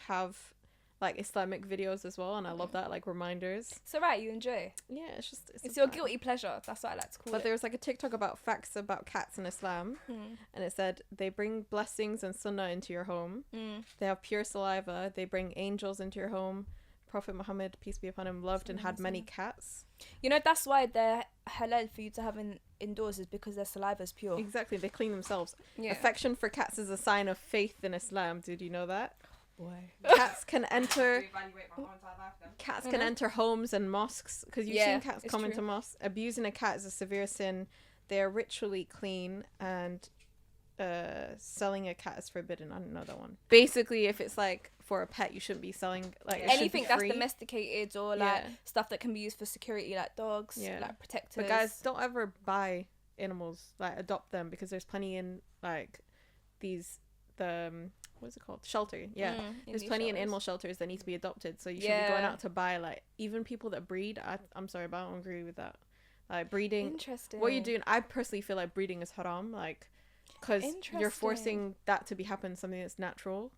have like Islamic videos as well, and I love that, like reminders. So right, you enjoy. Yeah, it's just It's a your vibe. guilty pleasure. That's what I like to call But it. there was like a TikTok about facts about cats in Islam, and it said they bring blessings and sunnah into your home. They have pure saliva. They bring angels into your home. Prophet Muhammad, peace be upon him, loved and had many cats. You know, that's why they're halal for you to have indoors, is because their saliva is pure. Exactly, they clean themselves. Yeah. Affection for cats is a sign of faith in Islam. Did you know that? Boy. Cats can enter. Reevaluate my whole entire life then. Cats can enter homes and mosques, because you've Yeah, seen cats it's come true. into mosques. Abusing a cat is a severe sin. They are ritually clean, and selling a cat is forbidden. I didn't know that one. Basically, if it's like for a pet, you shouldn't be selling like it should Anything be that's free. domesticated or like Yeah. stuff that can be used for security, like dogs, Yeah. like protectors. But guys, don't ever buy animals, like adopt them, because there's plenty in like these what's it called, shelter. Yeah, there's these plenty in shelters. animal shelters that need to be adopted, so you shouldn't be going Yeah. out to buy, like, even people that breed. I'm sorry, but I don't agree with that. Like breeding, Interesting. what you're doing, I personally feel like breeding is haram, like, because you're Interesting. forcing that to be happen, something that's natural,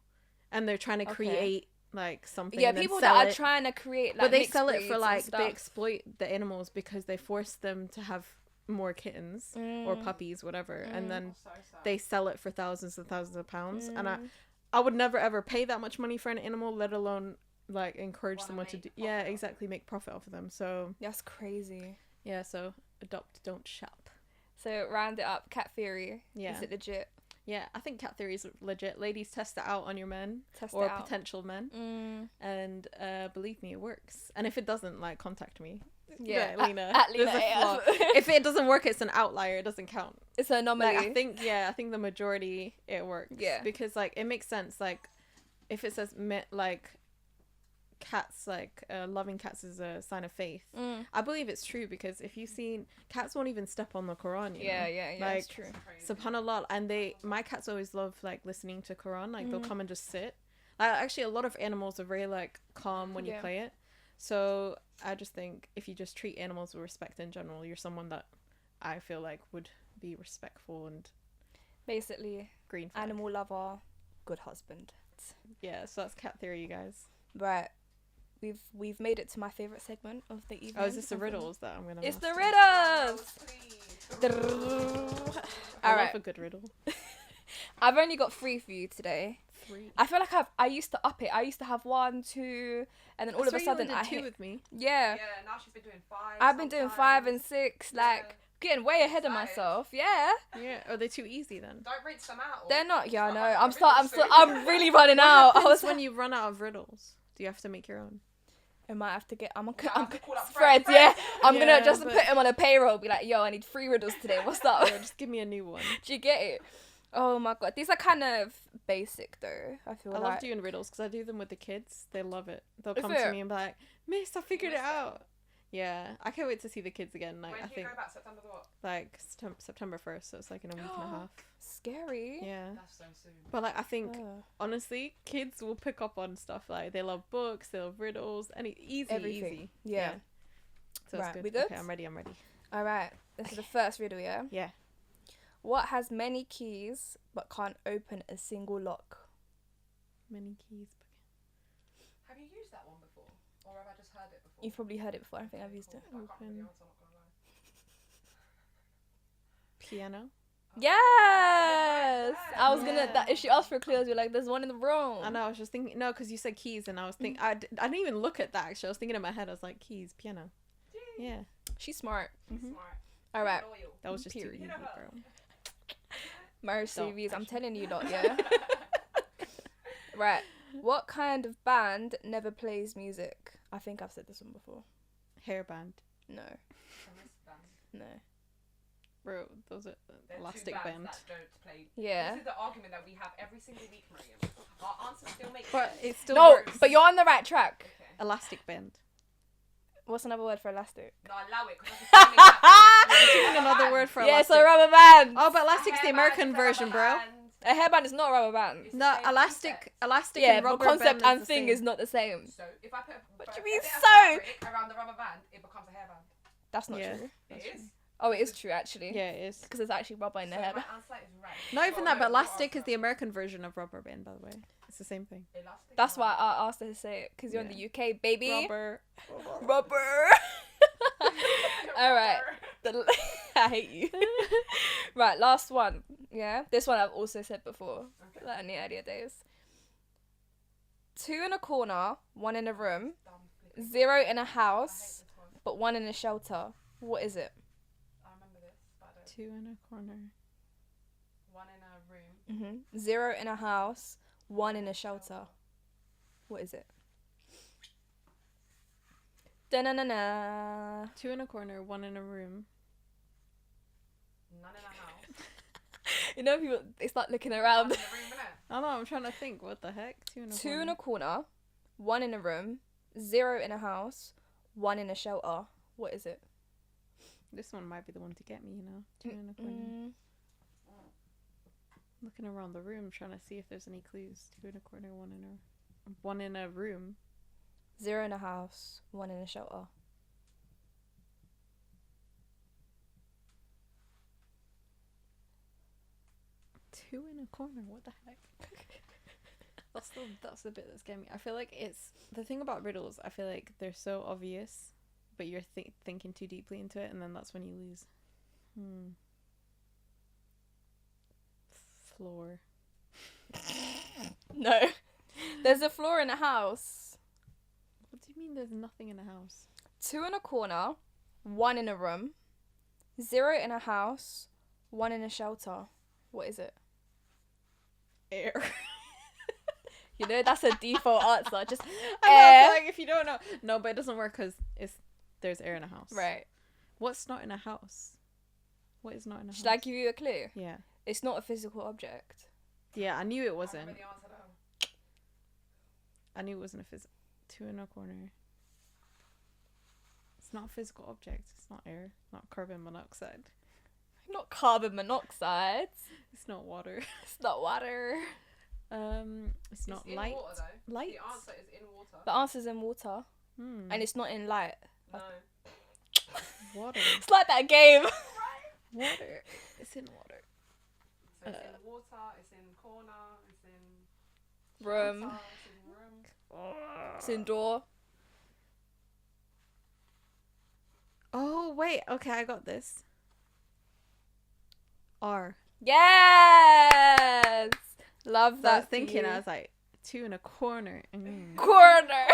and they're trying to Okay. create like something. Yeah, and then people sell that are it. trying to create like But they mixed sell it breeds for and like, stuff. they exploit the animals because they force them to have more kittens or puppies, whatever, and then So sad. they sell it for thousands and thousands of pounds. And Mm. I would never ever pay that much money for an animal, let alone like encourage Wanna someone to make do. profit Yeah, off of exactly, make profit off of them. So That's crazy. yeah, so adopt, don't shop. So round it up, cat theory. Yeah. Is it legit? Yeah, I think cat theory is legit. Ladies, test it out on your men Test or it out. potential men, and believe me, it works. And if it doesn't, like, contact me. Yeah, Lena. at There's Lena a flaw. AF. If it doesn't work, it's an outlier. It doesn't count. It's an anomaly. Like, I think the majority, it works. Yeah. Because, like, it makes sense. Like, if it says like cats, like loving cats is a sign of faith, I believe it's true, because if you've seen, cats won't even step on the Quran, you know? yeah, Like, it's true. Subhanallah. And my cats always love like listening to Quran. Like they'll come and just sit. Actually, a lot of animals are very like calm when you Yeah. play it. So I just think if you just treat animals with respect in general, you're someone that I feel like would be respectful and Basically, green flag. animal lover, good husband. Yeah, so that's cat theory, you guys. Right. We've made it to my favourite segment of the evening. Oh, is this the riddles that I'm gonna? It's the master? riddles. I All love right. a good riddle. I've only got 3 for you today. 3. I feel like I used to up it. I used to have 1, 2, and then all of a sudden I 2 hit. with me. Yeah. Yeah, now she's been doing 5. I've been doing 5 and 6, like Yeah. getting way ahead of Excited. myself. Yeah. Yeah. Are they too easy then? Don't rinse them out. They're not. Yeah, I It's know. not like I'm a still. riddle soon. I'm really running out. I was. when you run out of riddles, do you have to make your own? I might have to get. I'm I have to call up Fred. Fred. Yeah. I'm Yeah, gonna just but- put him on a payroll. Be like, yo, I need 3 riddles today. What's up? Yeah, just give me a new one. Do you get it? Oh my god, these are kind of basic though. I feel I like. love doing riddles because I do them with the kids. They love it. They'll Is come it? to me and be like, "Miss, I figured it Miss it. out." Yeah, I can't wait to see the kids again. Like When I do you think go back? September what? like September 1st, so it's like in a week and a half. Scary. Yeah, That's so soon. but like I think Oh. honestly, kids will pick up on stuff. Like they love books, they love riddles, easy, Everything. easy. Yeah. So Right, it's good. we good? Okay, I'm ready. All right. This is the first riddle. Yeah. Yeah. What has many keys but can't open a single lock? Many keys. Have you used that one before? Or have I just heard it before? You've probably heard it before. I think I've used it. I can't remember the Open. answer, I'm not gonna lie. Piano. Yes. I was gonna. Yeah. That if she asked for a clue, I was like, "There's one in the room." I know. I was just thinking. No, because you said keys, and I was thinking. I didn't even look at that. Actually, I was thinking in my head. I was like, keys, piano. Yeah. She's smart. Mhm. Smart. All right. Loyal. That was just too Period. easy, bro. Marriage Don't, CVs, I'm actually. telling you lot, yeah? Right. What kind of band never plays music? I think I've said this one before. Hairband. No. A wristband. No. Bro, those are They're two elastic bands band. that don't play. Yeah. This is the argument that we have every single week, Miriam. Our answer still makes But sense. it still No, works. but you're on the right track. Okay. Elastic band. What's another word for elastic? No, allow it. 'Cause I can still make that Give me another word for Yeah, elastic. so rubber band. Oh, but A elastic's the hairband American is a version, rubber bro. band. A hairband is not a rubber band. It's the No, same elastic concept. Yeah, and but rubber concept band and is the thing same. is not the same. So if I put What a do you mean bit of so? fabric around the rubber band, it becomes a hairband. That's not Yeah. true. It is. Oh, it is true actually. Yeah, it is. Because there's actually rubber in the So hairband. my answer is right. Not even Well, that, no, but your elastic is answer. the American version of rubber band, by the way. It's the same thing. Elastic? That's No. why I asked her to say it. Because you're in Yeah. the UK, baby. Rubber. Rubber. All right. I hate you. Right, last one. Yeah, this one I've also said before, Okay. like in the earlier days. 2 in a corner, 1 in a room, Dumb flipping. 0 in a I hate house, this one. but 1 in a shelter. What is it? I remember this, but I don't. 2 in a corner. One in a room. 0 in a house, 1 in a shelter. What is it? Da-na-na-na. 2 in a corner, 1 in a room. None in a house. You know, people, they start looking One around. in the room, innit? I don't know, I'm trying to think. What the heck? 2 in a 2 corner. in a corner, 1 in a room, 0 in a house, 1 in a shelter. What is it? This one might be the one to get me, you know. 2 in a corner. Looking around the room, trying to see if there's any clues. 2 in a corner, 1 in a room. 0 in a house, 1 in a shelter. Two in a corner. What the heck? That's the bit that's getting me. I feel like it's the thing about riddles. I feel like they're so obvious, but you're thinking too deeply into it, and then that's when you lose. Floor. No. There's a floor in a house. What do you mean? There's nothing in a house? 2 in a corner, 1 in a room, 0 in a house, 1 in a shelter. What is it? Air. You know, that's a default answer. Just I know, I air. feel like if you don't know, no, but it doesn't work because there's air in a house. Right. What's not in a house? What is not in a house? Should I give you a clue? Yeah. It's not a physical object. Yeah, I knew it I wasn't. remember the answer though. I knew it wasn't a physical. 2 in a corner. It's not a physical object. It's not air. Not carbon monoxide. Not carbon monoxide. It's not water. It's not water. It's not in light. water though. Light. The answer is in water. The answer's in water. And it's not in light. No. water. It's like that game. Water. It's in water. So it's in water, it's in corner, it's in Room. shelter, it's in room. It's indoor. Oh wait. Okay, I got this. R. Yes. Love So that. I was thinking. for I you. was like 2 in a corner. Corner.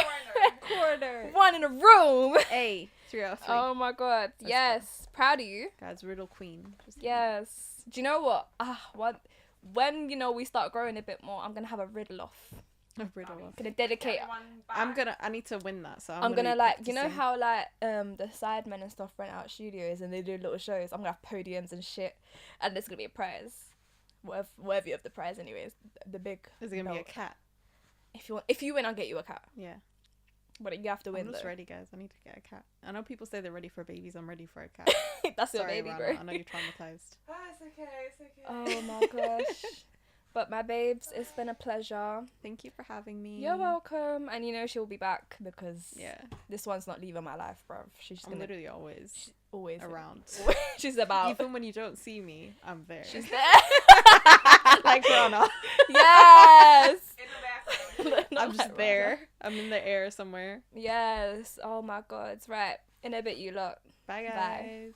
Corner. 1 in a room. A. 3 out of 3. Oh my god. Let's Yes. Proud of you. Guys, riddle queen. Just Yes. Do you know what? When you know we start growing a bit more, I'm gonna have a riddle off. a riddle. Funny. off. Gonna dedicate. I need to win that. So I'm gonna be like, you know practicing. how like the sidemen and stuff rent out studios and they do little shows. I'm gonna have podiums and shit, and there's gonna be a prize, worthy of the prize, anyways. The big. Is it gonna be a belt. cat? If you win, I'll get you a cat. Yeah. But you have to win I'm just though. ready, guys. I need to get a cat. I know people say they're ready for babies. I'm ready for a cat. That's your Sorry, baby, Rana, bro. I know you're traumatized. Oh, it's okay, it's okay. Oh my gosh. But my babes, it's been a pleasure. Thank you for having me. You're welcome. And you know she'll be back because Yeah. this one's not leaving my life, bruv. She's I'm gonna literally always always around. She's about. Even when you don't see me, I'm there. She's there. like Rana. Yes. In the background. Not I'm like just Rana. there. I'm in the air somewhere. Yes. Oh my god. Right. In a bit, you lot. Bye, Bye. guys.